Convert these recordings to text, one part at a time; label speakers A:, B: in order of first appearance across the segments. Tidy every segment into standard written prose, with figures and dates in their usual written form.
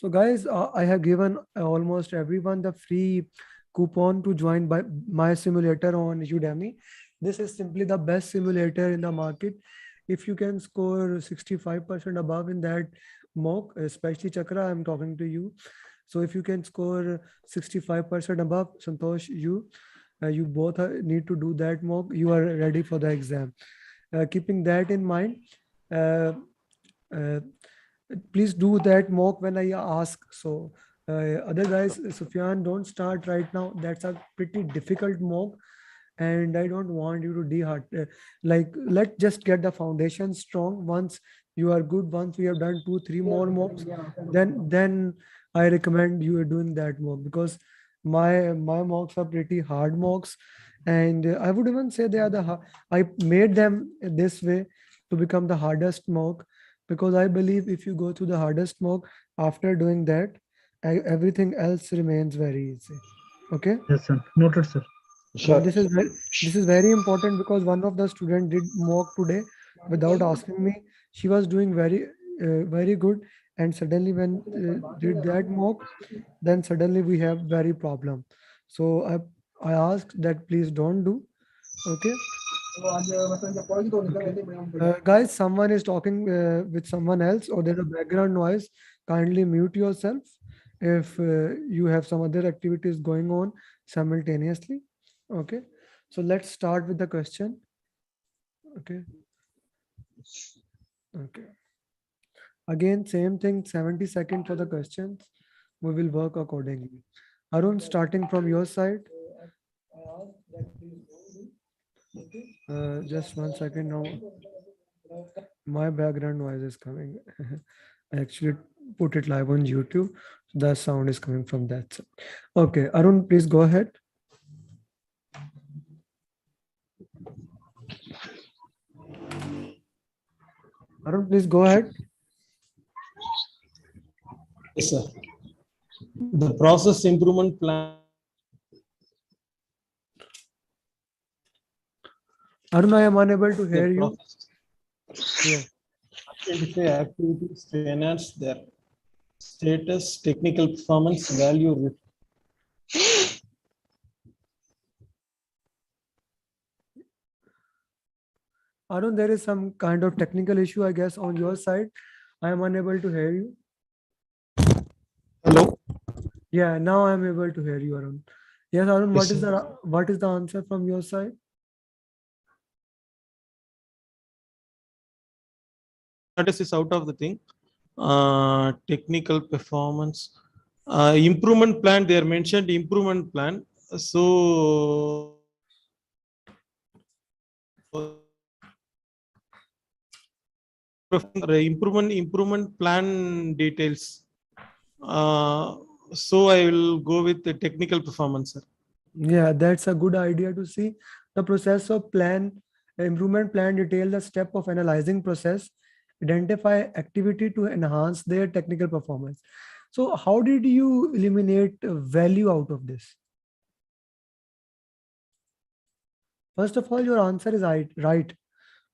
A: So guys, I have given almost everyone the free coupon to join by my simulator on Udemy. This is simply the best simulator in the market. If you can score 65% above in that mock, especially Chakra, I'm talking to you. So if you can score 65% above, Santosh, you both need to do that mock. You are ready for the exam. Keeping that in mind, uh, uh, please do that mock when I ask. So other guys, Sufyan, don't start right now. That's a pretty difficult mock, and I don't want you to de-heart. Like, let's just get the foundation strong. Once you are good, once we have done 2 3 more mocks, then I recommend you are doing that mock, because my mocks are pretty hard mocks, and I would even say they are I made them this way to become the hardest mock, because I believe if you go through the hardest mock, after doing that, everything else remains very easy. Okay.
B: Yes, sir. Noted, sir.
C: Sure.
A: This is very important, because one of the student did mock today without asking me. She was doing very good, and suddenly when did that mock, then suddenly we have very problem. So I asked that please don't do. Okay. Guys, someone is talking with someone else, or there's a background noise. Kindly mute yourself if you have some other activities going on simultaneously. Okay. So let's start with the question. Okay. Okay. Again, same thing, 70 seconds for the questions. We will work accordingly. Arun, starting from your side. Just 1 second now. My background noise is coming. I actually put it live on YouTube. The sound is coming from that side. Okay, Arun, please go ahead. Arun, please go ahead.
C: Yes, sir. The process improvement plan.
A: Arun, I am unable to hear
C: The
A: you.
C: process
A: Yeah.
C: identify activities to enhance their status, technical performance, value.
A: Arun, there is some kind of technical issue, I guess, on your side. I am unable to hear you.
C: Hello.
A: Yeah, now I am able to hear you, Arun. Yes, Arun,
C: Yes,
A: what is the answer from your side?
C: status is out of the thing. Technical performance. Improvement plan, they are mentioned improvement plan. So improvement plan details. So I will go with the technical performance, sir.
A: Yeah, that's a good idea to see. The process of improvement plan detail the step of analyzing process, identify activity to enhance their technical performance. So how did you eliminate value out of this? First of all, your answer is right.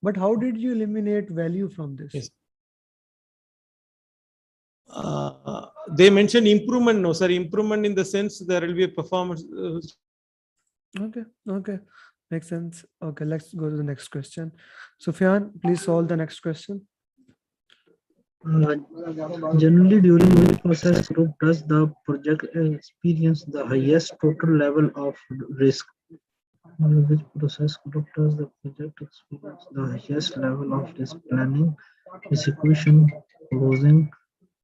A: But how did you eliminate value from this?
C: Yes. They mentioned improvement, no, sir. Improvement in the sense there will be a performance.
A: Okay. Makes sense. Okay, let's go to the next question. Sufyan, please solve the next question.
B: Generally, during which process group does the project experience the highest total level of risk? During which process group does the project experience the highest level of risk? Planning, execution, closing,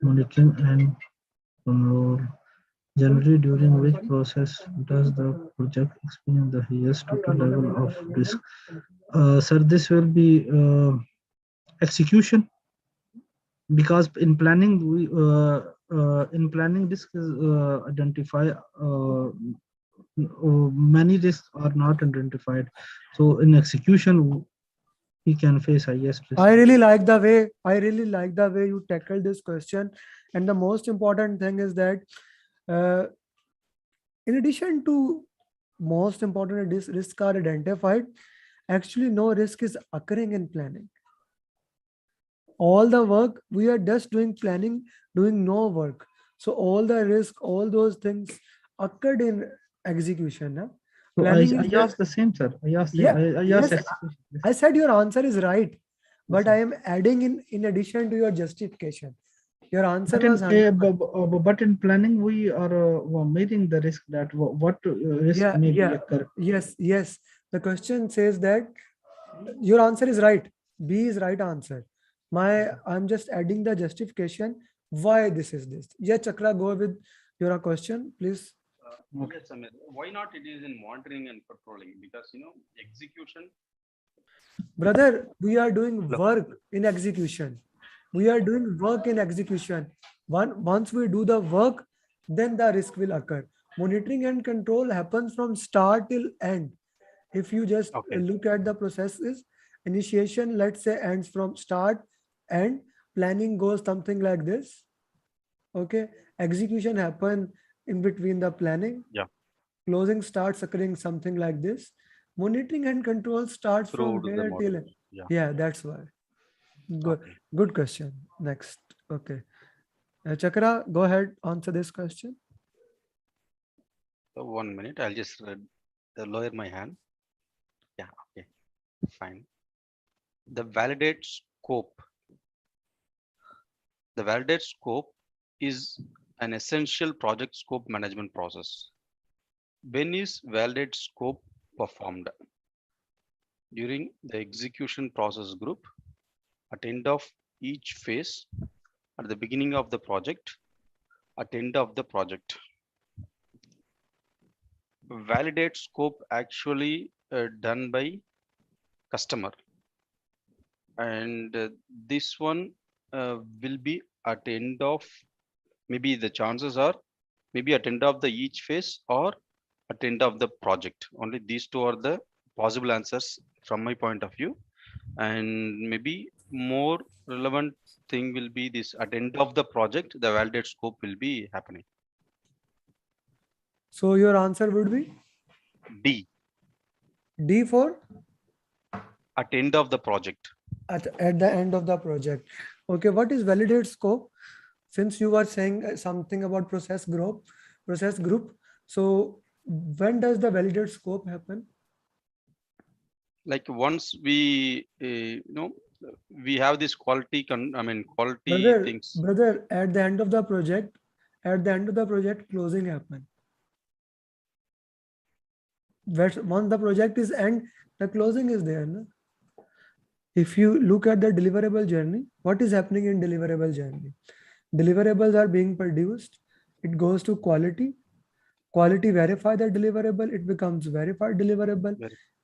B: monitoring, and control. Generally, during which process does the project experience the highest total level of risk? Sir, this will be execution, because in planning risk is identify many risks are not identified, so in execution we can face highest risk.
A: I really like the way you tackled this question. And the most important thing is that uh, in addition to most important risks are identified, actually no risk is occurring in planning. All the work we are just doing planning, doing no work. So all the risk, all those things occurred in execution. Huh?
B: So
A: Planning
B: I
A: is just,
B: asked the same, sir.
A: yeah,
B: I asked
A: yes,
B: execution. Yes,
A: I said your answer is right, but
B: sir.
A: I am adding in addition to your justification. Your answer
B: But in
A: was 100%.
B: but in planning, we are meeting the risk that what risk
A: Yeah,
B: may be
A: yeah,
B: occur.
A: yes, yes. The question says that your answer is right. B is right answer. I'm just adding the justification why this is this. Yeah, Chakra, go with your question, please.
D: Yes, Samir. Why not it is in monitoring and controlling? Because execution.
A: Brother, we are doing
D: Hello.
A: work in execution. We are doing work in execution. Once we do the work, then the risk will occur. Monitoring and control happens from start till end. If you just
D: Okay.
A: look at the processes, initiation, let's say, ends from start, and planning goes something like this. Okay, execution happen in between the planning.
D: Yeah.
A: Closing starts occurring something like this. Monitoring and control starts from
D: Through the
A: here till.
D: model. Yeah.
A: Yeah, that's why. Good,
D: Okay.
A: good question. Next, okay. Chakra, go ahead, answer this question.
D: So 1 minute. I'll just lower my hand. Yeah. Okay. Fine. The validate scope. The validate scope is an essential project scope management process. When is validate scope performed? During the execution process group, at end of each phase, at the beginning of the project, at end of the project. Validate scope actually done by customer, and this one will be at end of, maybe the chances are maybe at end of the each phase or at end of the project. Only these two are the possible answers from my point of view, and maybe more relevant thing will be this: at end of the project the validate scope will be happening.
A: So your answer would be
D: D,
A: D for
D: at end of the project.
A: at the end of the project. Okay, what is validate scope? Since you were saying something about process group. So when does the validate scope happen?
D: Like once we we have this quality quality things.
A: Brother, at the end of the project, closing happen. Once the project is end, the closing is there. No? If you look at the deliverable journey, what is happening in deliverable journey? Deliverables are being produced. It goes to quality. Quality verify the deliverable. It becomes verified deliverable.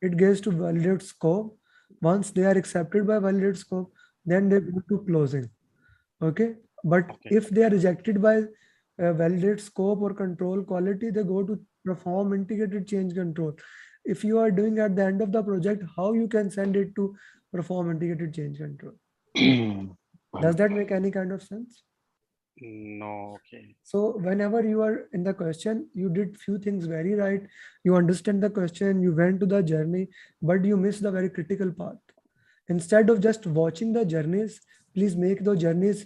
A: It gets to validate scope. Once they are accepted by validate scope, then they go to closing. Okay. But
D: Okay.
A: if they are rejected by validate scope or control quality, they go to perform integrated change control. If you are doing at the end of the project, how you can send it to perform integrated change control? Does that make any kind of sense?
D: No. Okay.
A: So whenever you are in the question, you did few things very right. You understand the question, you went to the journey, but you missed the very critical part. Instead of just watching the journeys, please make the journeys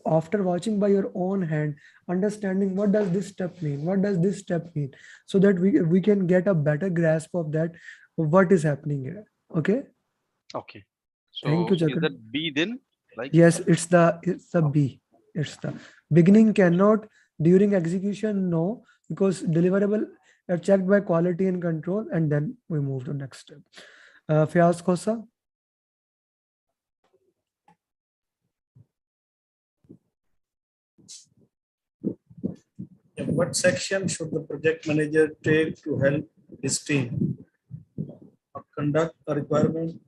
A: after watching by your own hand, understanding what does this step mean, what does this step mean, so that we can get a better grasp of that, what is happening here. Okay.
D: Okay. So
A: Thank you,
D: is
A: Chakra.
D: that B then? Like
A: Yes, it's the B. It's the beginning cannot, during execution, no, because deliverable are checked by quality and control, and then we move to next step. Fiaz Khosa.
E: What section should the project manager take to help his team? Conduct a requirement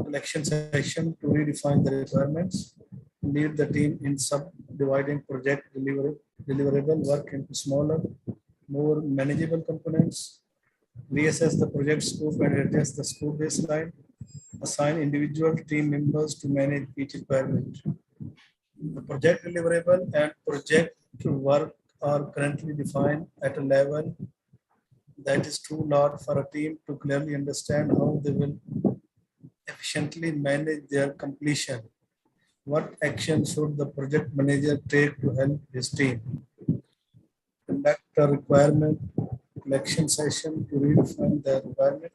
E: collection section to redefine the requirements, lead the team in subdividing project deliverable work into smaller, more manageable components, reassess the project scope and adjust the scope baseline, assign individual team members to manage each requirement. The project deliverable and project work are currently defined at a level that is too large for a team to clearly understand how they will efficiently manage their completion. What action should the project manager take to help his team? conduct a requirement collection session to redefine the requirement,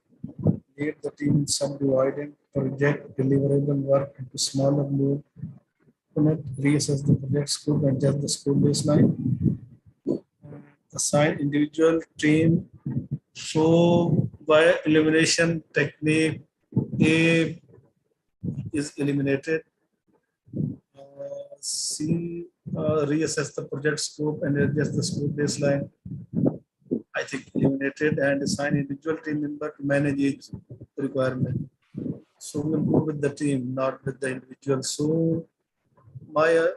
E: lead the team in subdividing project deliverable work into smaller move, reassess the project scope and adjust the scope baseline, assign individual team. So by elimination technique, A is eliminated. C reassess the project scope and adjust the scope baseline. I think eliminated and assign individual team member to manage each requirement. So we'll go with the team, not with the individual. So my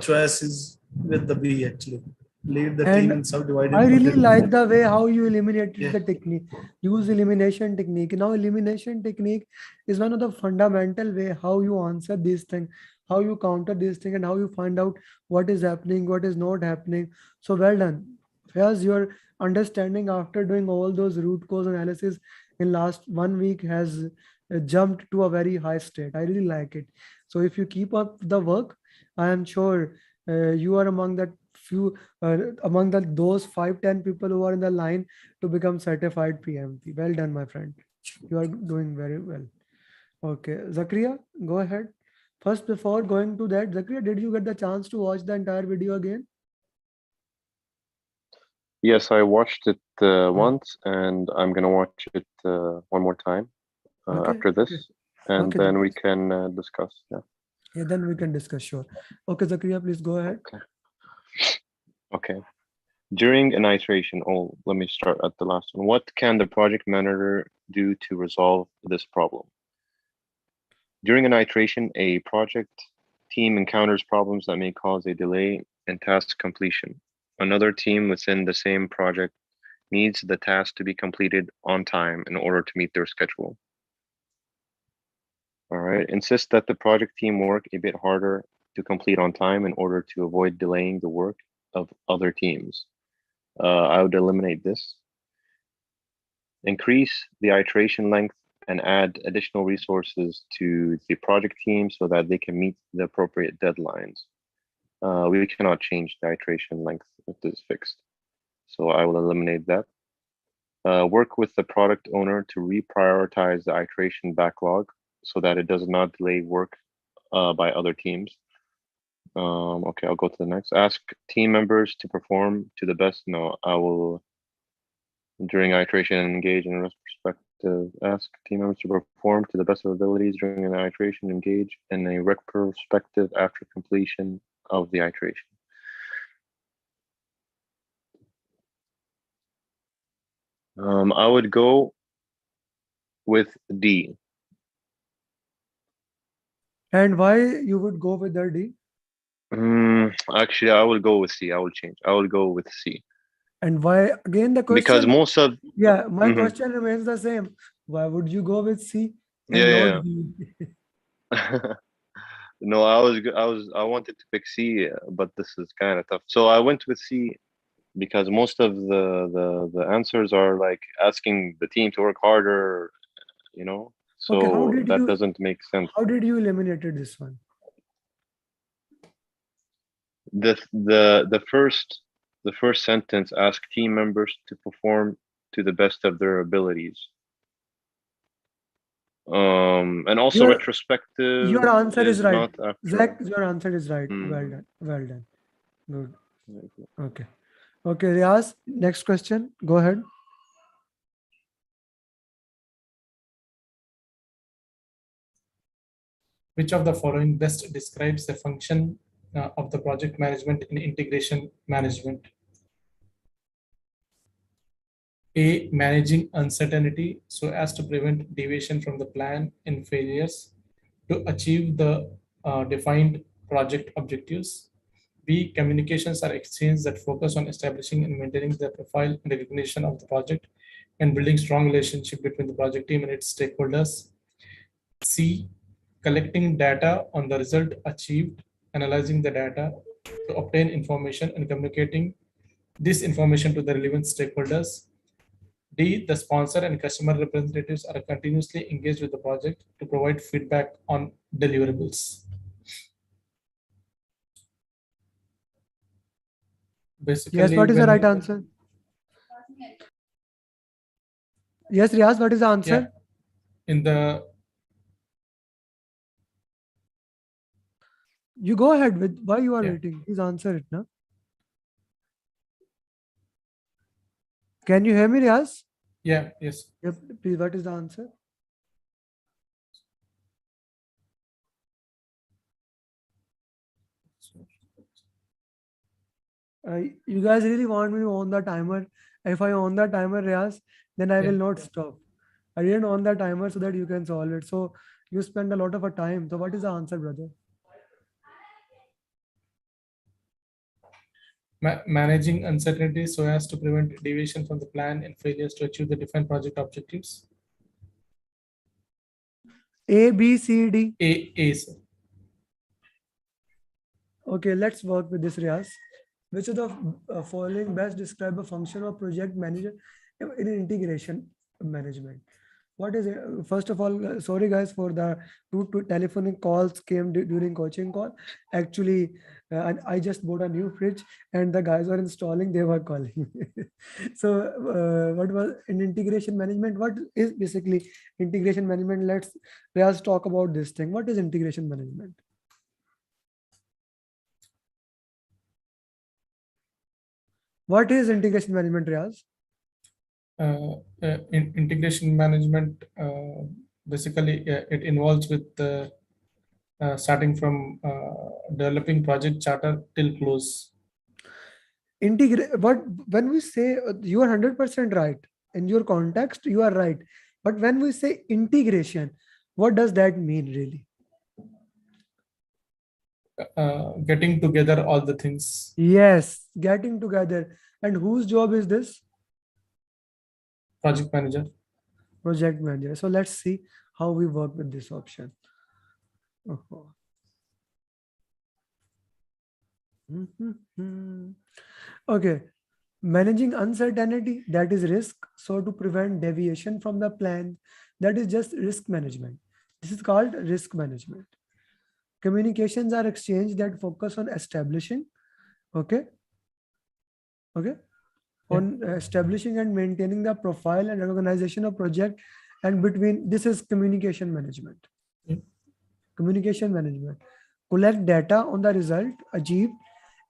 E: choice is with the B actually. Lead the team
A: And
E: in subdivided
A: I really
E: project.
A: like the way how you eliminated
E: Yeah.
A: the technique. Use elimination technique. Now, elimination technique is one of the fundamental way how you answer these things, how you counter these things, and how you find out what is happening, what is not happening. So well done. Here's your understanding after doing all those root cause analysis in last 1 week has jumped to a very high state. I really like it. So if you keep up the work, I am sure you are among that few among those 5-10 people who are in the line to become certified PMP. Well done, my friend. You are doing very well. Okay, Zakaria, go ahead. First, before going to that, Zakaria, did you get the chance to watch the entire video again?
F: Yes, I watched it once, and I'm gonna watch it one more time
A: Okay,
F: after this,
A: okay.
F: and
A: Okay,
F: then we can discuss. Yeah.
A: yeah, then we can discuss. Sure. Okay, Zakaria, please go ahead.
F: Okay. Okay. During an iteration, oh, let me start at the last one. What can the project manager do to resolve this problem? During an iteration, a project team encounters problems that may cause a delay in task completion. Another team within the same project needs the task to be completed on time in order to meet their schedule. All right, insist that the project team work a bit harder to complete on time in order to avoid delaying the work of other teams. I would eliminate this. Increase the iteration length and add additional resources to the project team so that they can meet the appropriate deadlines. We cannot change the iteration length if this is fixed. So I will eliminate that. Work with the product owner to reprioritize the iteration backlog so that it does not delay work by other teams. Okay, I'll go to the next. Ask team members to perform to the best. No, I will, during iteration, engage in retrospective. Ask team members to perform to the best of abilities during an iteration. Engage in a retrospective after completion of the iteration. I would go with D.
A: And why you would go with the D?
F: Actually, I will go with C. I will change. I will go with C.
A: And why again the question?
F: Because most of
A: my question remains the same. Why would you go with C and
F: yeah.
A: not D?
F: No, I wanted to pick C, but this is kind of tough. So I went with C because most of the answers are like asking the team to work harder, you know. So
A: Okay, how did
F: that
A: you
F: doesn't make sense.
A: How did you eliminated this one?
F: The first sentence, ask team members to perform to the best of their abilities. And also retrospective.
A: Your answer is right.
F: Not after.
A: Zach, your answer is right. Well done. Well done. Good. Okay. Okay, Riaz, next question. Go ahead.
G: Which of the following best describes the function of the project management in integration management? A, managing uncertainty so as to prevent deviation from the plan and failures to achieve the defined project objectives. B, communications are exchanged that focus on establishing and maintaining the profile and recognition of the project and building strong relationship between the project team and its stakeholders. C, collecting data on the result achieved, analyzing the data to obtain information and communicating this information to the relevant stakeholders. D, the sponsor and customer representatives are continuously engaged with the project to provide feedback on deliverables. Basically,
A: Yes, what is the
G: when
A: right answer? Yes, Riaz, what is the answer?
G: yeah, in the
A: You go ahead with why you are
G: Yeah.
A: waiting. Please answer it now. Can you hear me, Riaz?
G: yes.
A: Yep. Please, what is the answer? You guys really want me to on the timer? If I on the timer, Riaz, then I will
G: Yeah.
A: not stop. I didn't on the timer so that you can solve it. So you spend a lot of a time. So what is the answer, brother?
G: Managing uncertainty so as to prevent deviation from the plan and failures to achieve the defined project objectives.
A: A, B, C, D.
G: A, sir.
A: Okay, let's work with this, Riaz. Which of the following best describe a function of project manager in integration management? What is it? First of all, sorry guys for the two telephonic calls came during coaching call. Actually, I just bought a new fridge and the guys were installing, they were calling. So what was in integration management? What is basically integration management? Let's talk about this thing. What is integration management? What is integration management, Riaz?
G: Integration management basically it involves with starting from developing project charter till close.
A: Integrate what when we say you are 100% right in your context, you are right. But when we say integration, what does that mean really?
G: Getting together all the things.
A: Yes, getting together. And whose job is this?
G: Project manager.
A: Project manager. So let's see how we work with this option. Oh. Okay. Managing uncertainty, that is risk. So to prevent deviation from the plan, that is just risk management. This is called risk management. Communications are exchanged that focus on establishing, okay, on establishing and maintaining the profile and recognition of project, and between this is communication management.
G: Yeah.
A: Communication management. Collect data on the result achieved,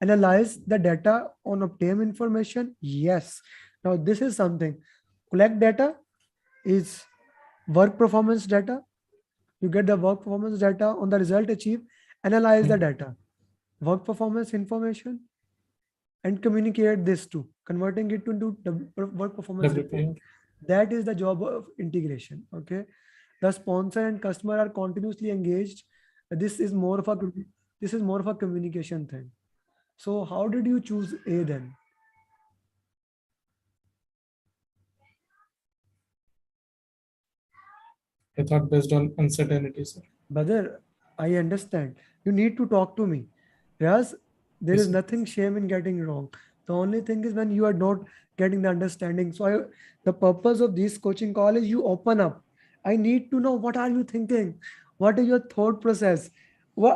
A: analyze the data on obtained information. Yes. Now this is something. Collect data is work performance data. You get the work performance data on the result achieved, analyze the data, work performance information, and communicate this to converting it into work performance report.
G: WPO.
A: That is the job of integration. Okay, the sponsor and customer are continuously engaged. This is more of a communication thing. So how did you choose A then?
G: I thought based on uncertainty, sir.
A: Brother, I understand. You need to talk to me. Yes, there
G: Yes,
A: is
G: sir.
A: nothing shame in getting wrong. The only thing is when you are not getting the understanding. So the purpose of this coaching call is you open up. I need to know what are you thinking? What is your thought process?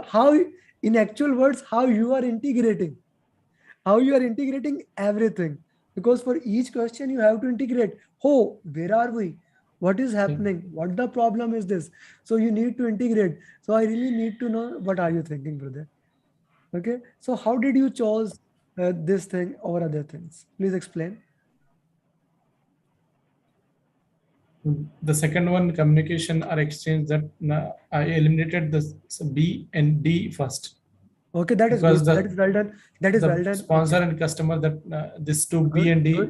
A: How, in actual words, how you are integrating? How you are integrating everything? Because for each question you have to integrate. Oh, where are we? What is happening? What the problem is this? So you need to integrate. So I really need to know what are you thinking, brother? Okay. So how did you choose this thing over other things? Please explain.
G: The second one, communication or exchange, that I eliminated the B and D first.
A: Okay, that is
G: Because
A: good. That is well done. That is well done.
G: Sponsor
A: Okay.
G: and customer, that this two
A: Good,
G: B and D.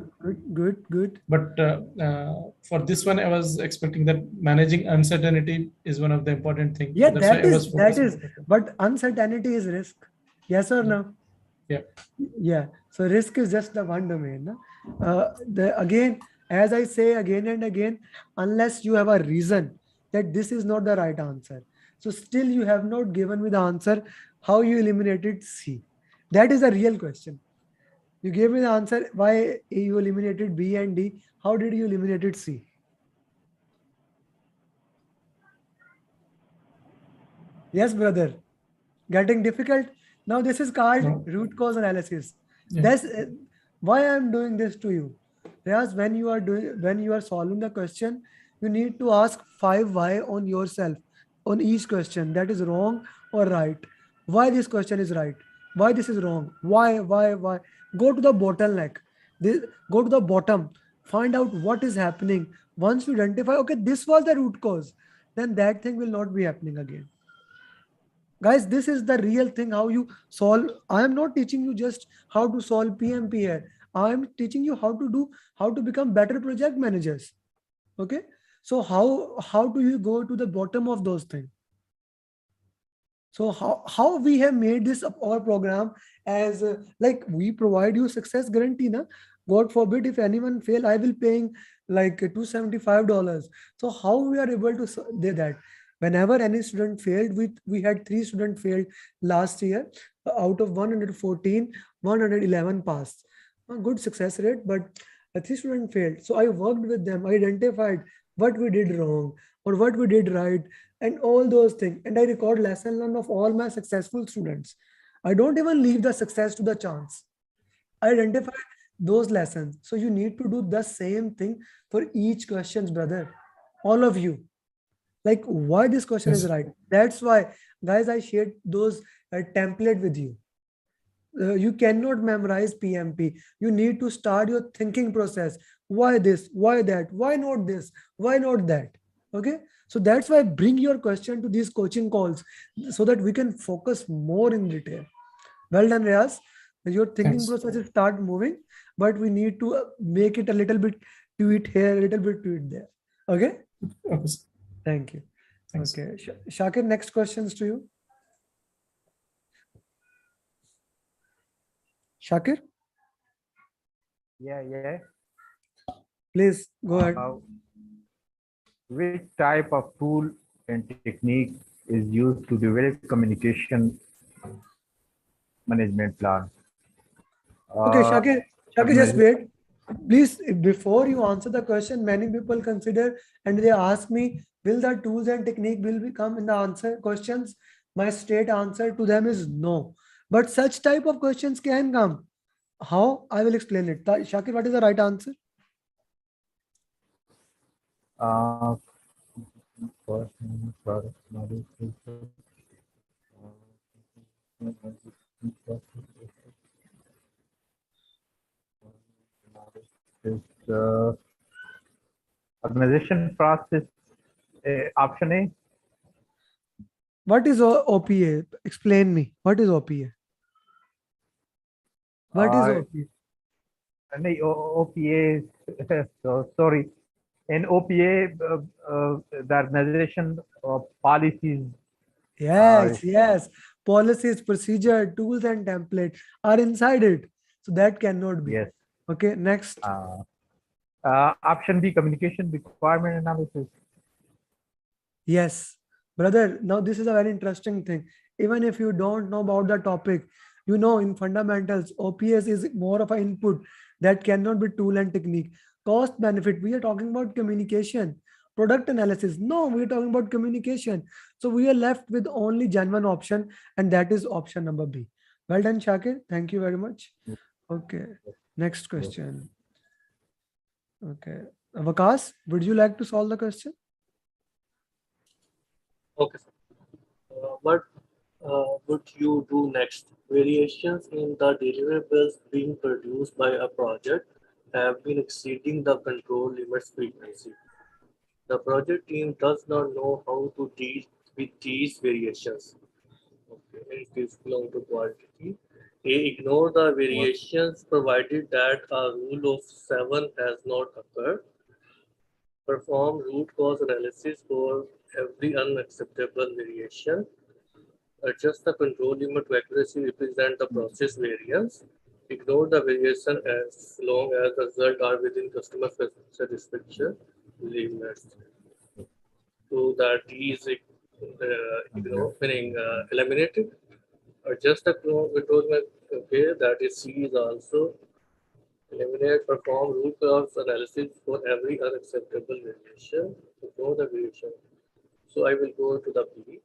A: good.
G: But for this one, I was expecting that managing uncertainty is one of the important things.
A: Yeah,
G: So that's why I was
A: that
G: focusing
A: is.
G: on that one.
A: But uncertainty is risk. Yes or no?
G: Yeah.
A: Yeah. So risk is just the one domain. No? Again, as I say again and again, unless you have a reason that this is not the right answer, so still you have not given me the answer how you eliminated C. That is a real question. You gave me the answer why you eliminated B and D. How did you eliminated C? Yes, brother. Getting difficult. Now this is called
G: No.
A: root cause analysis.
G: Yeah.
A: That's why I'm doing this to you. Riyaz, when you are solving the question, you need to ask 5 why on yourself on each question. That is wrong or right. Why this question is right? Why this is wrong? Why? Go to the bottleneck. This, go to the bottom. Find out what is happening. Once you identify, okay, this was the root cause, then that thing will not be happening again. Guys, this is the real thing how you solve. I am not teaching you just how to solve PMP here. I am teaching you how to become better project managers. Okay, so how do you go to the bottom of those things? So how we have made this our program as like we provide you success guarantee na. God forbid if anyone fail, I will paying like $275. So how we are able to do that? Whenever any student failed, we had 3 students failed last year. Out of 114, 111 passed. A good success rate, but 3 students failed. So I worked with them. I identified what we did wrong or what we did right and all those things. And I record lesson learned of all my successful students. I don't even leave the success to the chance. I identify those lessons. So you need to do the same thing for each questions, brother. All of you. Like why this question is
G: Yes.
A: right. That's why, guys, I shared those template with you. You cannot memorize PMP. You need to start your thinking process. Why this? Why that? Why not this? Why not that? Okay. So that's why I bring your question to these coaching calls so that we can focus more in detail. Well done, Riyaz. Your thinking
G: Thanks.
A: process is start moving, but we need to make it a little bit tweet here, a little bit tweet there. Okay.
G: Okay, sir.
A: Thank you.
G: Thanks.
A: Okay. Shakir, next questions to you. Shakir,
H: Yeah.
A: please go ahead.
H: Which type of tool and technique is used to develop communication management plan?
A: Okay,
H: Uh,
A: Shakir, just
H: organization-
A: wait. Please, before you answer the question, many people consider and they ask me, will the tools and technique will become in the answer questions? My straight answer to them is no. But such type of questions can come. How? I will explain it. Shakir, what is the right answer?
H: uh, first, product knowledge, is organization process. Option A.
A: What is OPA? Explain me. What is OPA? What is
H: Uh,
A: OPA?
H: OPA. So sorry. In OPA, the organization policies are
A: Yes. Policies, procedure, tools, and template are inside it. So that cannot be.
H: yes.
A: Okay, next.
H: Option B, communication requirement analysis.
A: Yes, brother. Now, this is a very interesting thing. Even if you don't know about the topic, you know, in fundamentals, OPS is more of an input that cannot be tool and technique. Cost benefit, we are talking about communication. Product analysis, no, we are talking about communication. So we are left with only genuine option, and that is option number B. Well done, Shakir. Thank you very much. Okay, next question. Okay, Vakas, would you like to solve the question?
I: Okay, sir. What would you do next? Variations in the deliverables being produced by a project have been exceeding the control limits frequency. The project team does not know how to deal with these variations. Okay, it is belong to quality. They ignore the variations provided that a rule of 7 has not occurred. Perform root cause analysis for every unacceptable variation. Adjust the control limit to accurately represent the process variance. Ignore the variation as long as the results are within customer satisfaction limits. So that D is meaning eliminated. Adjust the control limit. Okay, that is C is also eliminate. Perform root cause analysis for every unacceptable variation. Ignore the variation. So I will go to the B.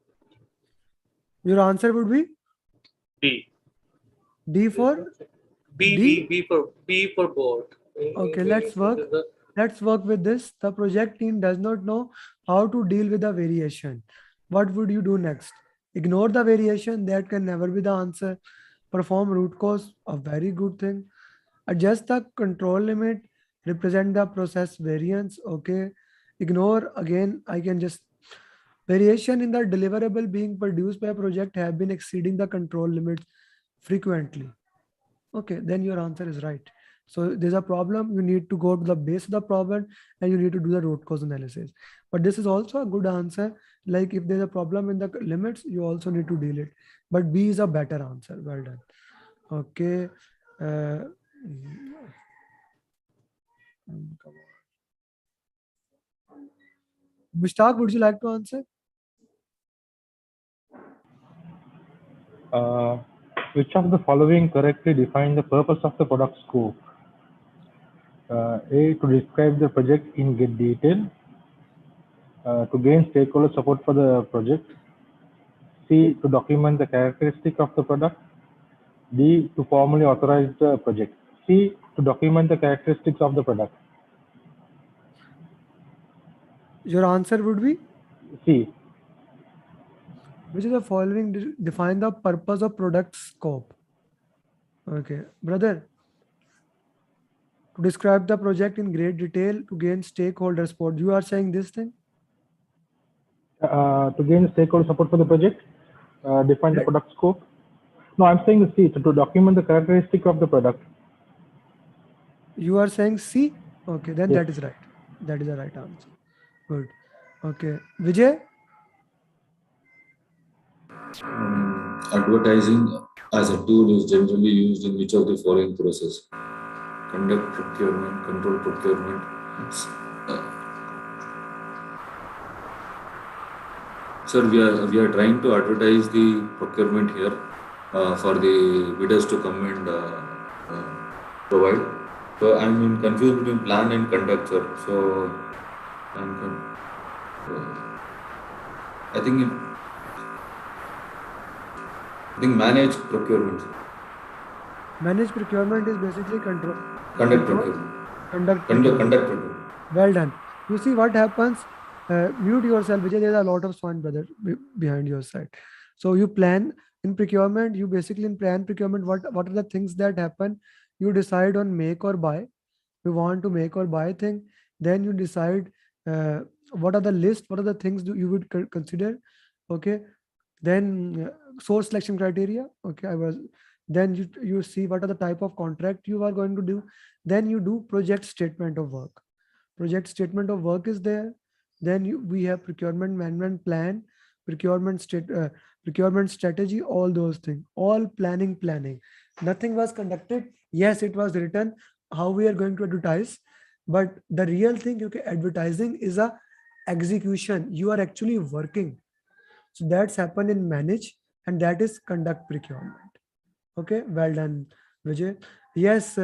A: Your answer would be
I: D.
A: D for D.
I: B for board.
A: Okay,
I: Variation is the
A: let's work with this. The project team does not know how to deal with the variation. What would you do next? Ignore the variation, that can never be the answer. Perform root cause, a very good thing. Adjust the control limit, represent the process variance. Okay. Ignore again, I can just variation in the deliverable being produced by a project have been exceeding the control limits frequently. Okay, then your answer is right. So there's a problem, you need to go to the base of the problem and you need to do the root cause analysis. But this is also a good answer. Like if there's a problem in the limits, you also need to deal it. But B is a better answer. Well done. Okay. Uh, come on. Mushtaq, would you like to answer?
H: Which of the following correctly define the purpose of the product scope? A, to describe the project in detail, to gain stakeholder support for the project. C, to document the characteristic of the product. D, to formally authorize the project. C, to document the characteristics of the product.
A: Your answer would be?
H: C.
A: Which is the following define the purpose of product scope? Okay, brother. To describe the project in great detail to gain stakeholder support. You are saying this thing?
H: To gain stakeholder support for the project, define the product scope. No, I'm saying C, to document the characteristic of the product.
A: You are saying C? Okay, then
H: Yes.
A: that is right. That is the right answer. Good. Okay. Vijay?
J: Advertising as a tool is generally used in which of the following process? Conduct procurement, control procurement. Sir, we are trying to advertise the procurement here for the bidders to come and provide. So I'm in confused between plan and conduct, sir. So I think manage procurement.
A: Manage procurement is basically control.
J: Conduct procurement.
A: Conduct
J: procurement.
A: Well done. You see what happens? Mute yourself, Vijay. There's a lot of sound, brother, behind your side. So you plan in procurement. You basically in plan procurement. What are the things that happen? You decide on make or buy. You want to make or buy thing. Then you decide what are the list. What are the things you would consider? Okay. Then source selection criteria. Okay, then you see what are the type of contract you are going to do. Then you do project statement of work. Project statement of work is there. Then we have procurement management plan, procurement strategy, all those things, all planning. Nothing was conducted. Yes, it was written how we are going to advertise, but the real thing, okay, advertising is a execution. You are actually working. So that's happened in manage, and that is conduct procurement. Okay, well done, Vijay. Yes,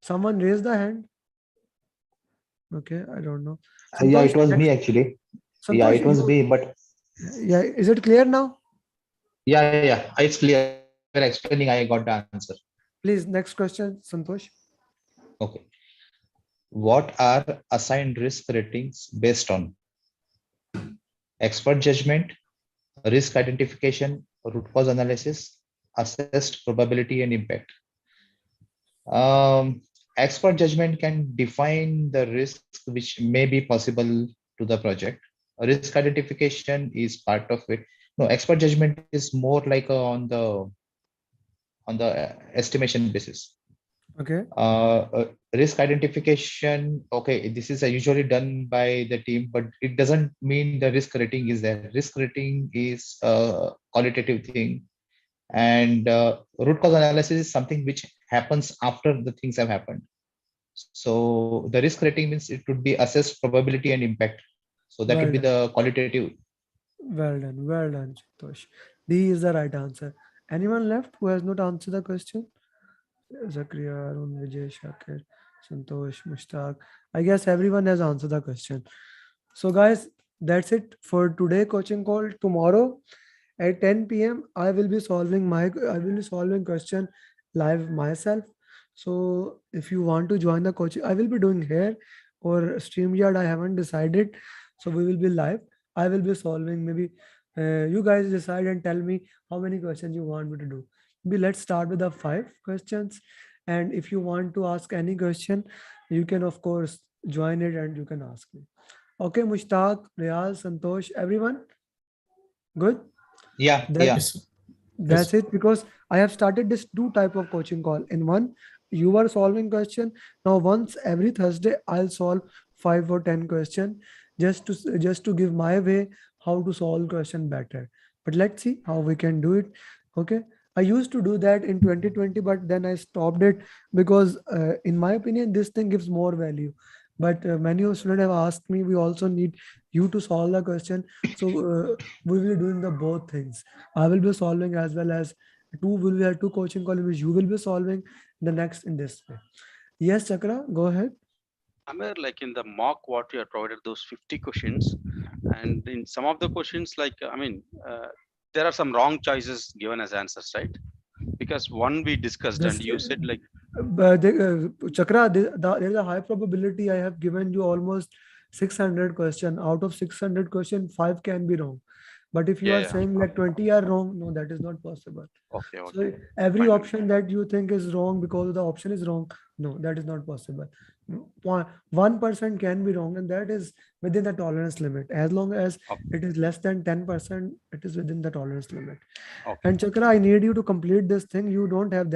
A: someone raised the hand. Okay, I don't know.
K: Yeah, it was me actually. Yeah, it was me, but
A: yeah, is it clear now?
K: Yeah, it's clear. Explaining, I got the answer.
A: Please, next question, Santosh.
K: Okay. What are assigned risk ratings based on? Expert judgment, risk identification, root cause analysis, assessed probability and impact. Expert judgment can define the risk which may be possible to the project. Risk identification is part of it. No, expert judgment is more like on the estimation basis.
A: Okay.
K: Risk identification. Okay, this is usually done by the team, but it doesn't mean the risk rating is there. Risk rating is a qualitative thing, and root cause analysis is something which happens after the things have happened. So the risk rating means it would be assessed probability and impact. So that would be the qualitative.
A: Well done, Santosh. D is the right answer. Anyone left who has not answered the question? Zakriya, Arun, Vijay, Shakir, Santosh, Mushtaq. I guess everyone has answered the question. So guys, that's it for today coaching call. Tomorrow at 10 p.m. I will be solving question live myself. So if you want to join the coaching, I will be doing here or StreamYard. I haven't decided. So we will be live. I will be solving. Maybe you guys decide and tell me how many questions you want me to do. Maybe let's start with the 5 questions. And if you want to ask any question, you can of course join it and you can ask me. Okay, Mushtaq, Riyaz, Santosh, everyone, good.
K: Yeah,
A: That
K: yeah.
G: Yes, sir.
A: that's it, because I have started this two type of coaching call. In one, you are solving question. Now, once every Thursday, I'll solve 5 or 10 question, just to give my way how to solve question better. But let's see how we can do it. Okay. I used to do that in 2020, but then I stopped it because, in my opinion, this thing gives more value. But many of students have asked me, we also need you to solve the question. So we will be doing the both things. I will be solving as well as two will be have two coaching call in which you will be solving the next in this way. Yes, Chakra, go ahead.
D: Somewhere like in the mock what you have provided those 50 questions, and in some of the questions like there are some wrong choices given as answers, right? Because one we discussed and
A: This
D: you said like
A: Chakra, there is a high probability I have given you almost 600 question. Out of 600 question, 5 can be wrong. But if you
D: yeah,
A: are
D: yeah,
A: saying like 20 are wrong, no, that is not possible.
D: okay,
A: So
D: okay,
A: every
D: fine.
A: option that you think is wrong because the option is wrong, no, that is not possible. 1% can be wrong, and that is within the tolerance limit. As long as
D: Okay,
A: it is less than 10%, it is within the tolerance limit.
D: okay.
A: And Chakra, I need you to complete this thing. You don't have that